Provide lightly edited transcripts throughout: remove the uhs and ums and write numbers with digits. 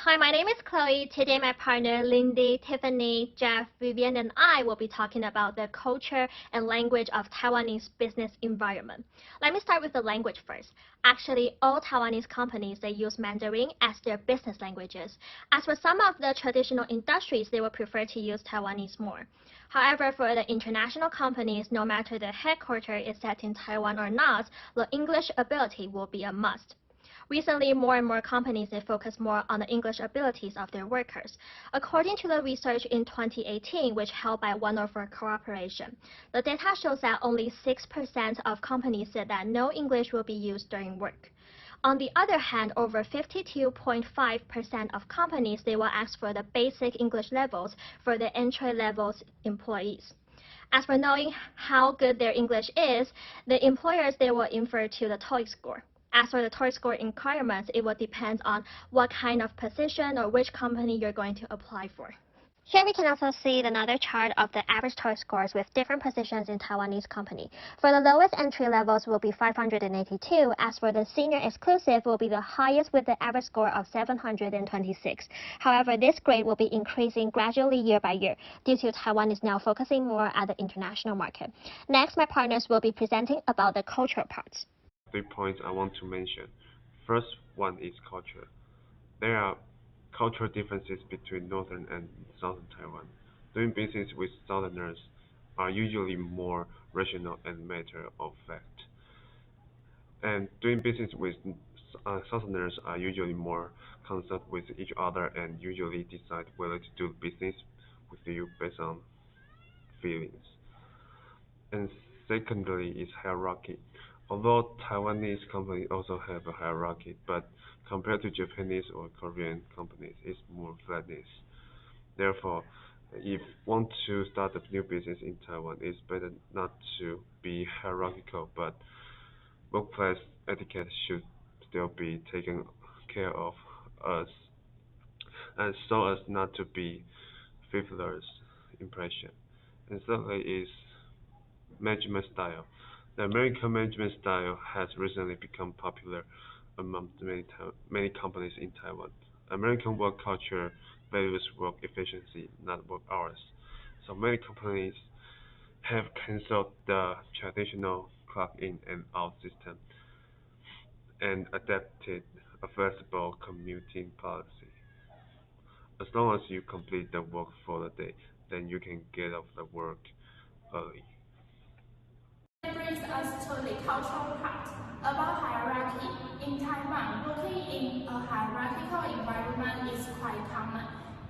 Hi, my name is Chloe. Today my partner Lindy, Tiffany, Jeff, Vivian, and I will be talking about the culture and language of Taiwanese business environment. Let me start with the language first. Actually, all Taiwanese companies, they use Mandarin as their business languages. As for some of the traditional industries, they will prefer to use Taiwanese more. However, for the international companies, no matter the headquarters is set in Taiwan or not, the English ability will be a must. Recently, more and more companies they focus more on the English abilities of their workers. According to the research in 2018, which held by One of our Corporation, the data shows that only 6% of companies said that no English will be used during work. On the other hand, over 52.5% of companies they will ask for the basic English levels for the entry levels employees. As for knowing how good their English is, the employers they will infer to the TOEIC score. As for the TOEIC score requirements, it will depend on what kind of position or which company you're going to apply for. Here we can also see another chart of the average TOEIC scores with different positions in Taiwanese company. For the lowest entry levels will be 582, as for the senior exclusive will be the highest with the average score of 726. However, this grade will be increasing gradually year by year due to Taiwan is now focusing more at the international market. Next, my partners will be presenting about the cultural parts. 3 points I want to mention. First one is culture. There are cultural differences between northern and southern Taiwan. Doing business with southerners are usually more rational and matter of fact. And doing business with southerners are usually more concerned with each other and usually decide whether to do business with you based on feelings. And secondly is hierarchy. Although Taiwanese companies also have a hierarchy, but compared to Japanese or Korean companies, it's more flatness. Therefore, if want to start a new business in Taiwan, it's better not to be hierarchical, but workplace etiquette should still be taken care of us, and so as not to be frivolous impression. And thirdly is management style. The American management style has recently become popular among many companies in Taiwan. American work culture values work efficiency, not work hours. So many companies have canceled the traditional clock in and out system and adapted a flexible commuting policy. As long as you complete the work for the day, then you can get off the work early. That brings us to the cultural part about hierarchy. In Taiwan, working in a hierarchical environment is quite common.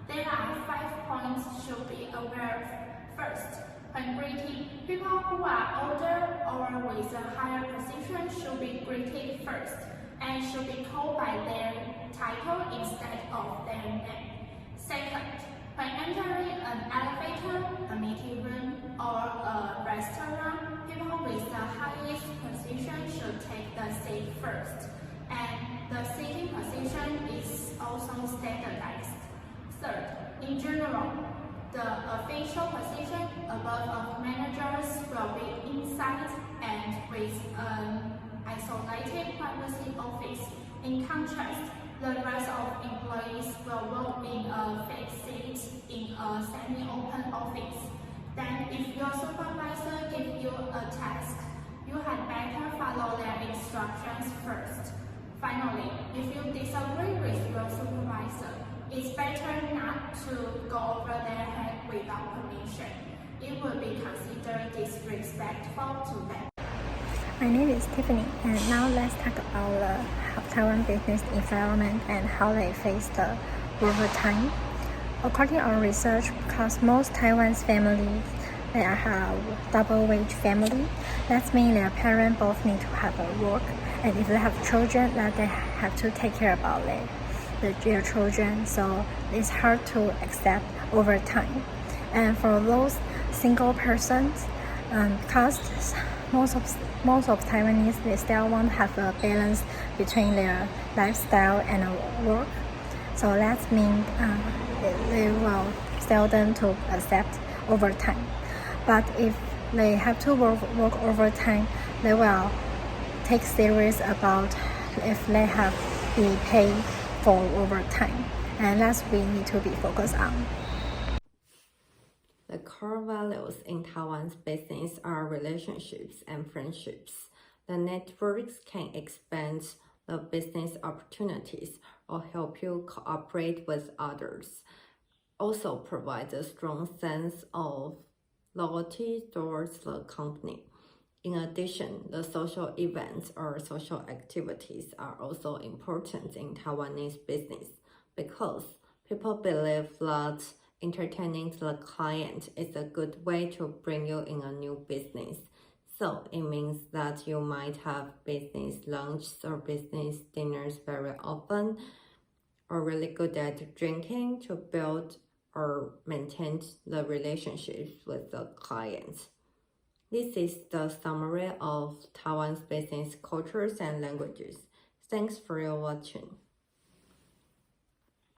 There are 5 points should be aware of. First, when greeting, people who are older or with a higher position should be greeted first and should be called by their title instead of their name. Second, when entering an elevator, a meeting room, or a restaurant, people with the highest position should take the seat first, and the seating position is also standardized. Third, in general, the official position above of managers will be inside and with an isolated privacy office. In contrast, the rest of employees will work in a fixed seat in a semi-open office. Then, if your supervisor gives you a task, you had better follow their instructions first. Finally, if you disagree with your supervisor, it's better not to go over their head without permission. It will be considered disrespectful to them. My name is Tiffany, and now let's talk about the Taiwan business environment and how they face the overtime. According to our research, because most Taiwan's families they have double wage family, that means their parents both need to have a work, and if they have children, that they have to take care about their children. So it's hard to accept overtime. And for those single persons, because most of Taiwanese they still want to have a balance between their lifestyle and work. So that means they will seldom to accept overtime. But if they have to work overtime, they will take serious about if they have be paid for overtime. and that's we need to be focused on. The core values in Taiwan's business are relationships and friendships. The networks can expand the business opportunities or help you cooperate with others. Also provides a strong sense of loyalty towards the company. In addition, the social events or social activities are also important in Taiwanese business because people believe that entertaining the client is a good way to bring you in a new business. So it means that you might have business lunches or business dinners very often, or really good at drinking to build or maintain the relationships with the clients. This is the summary of Taiwan's business cultures and languages. Thanks for your watching.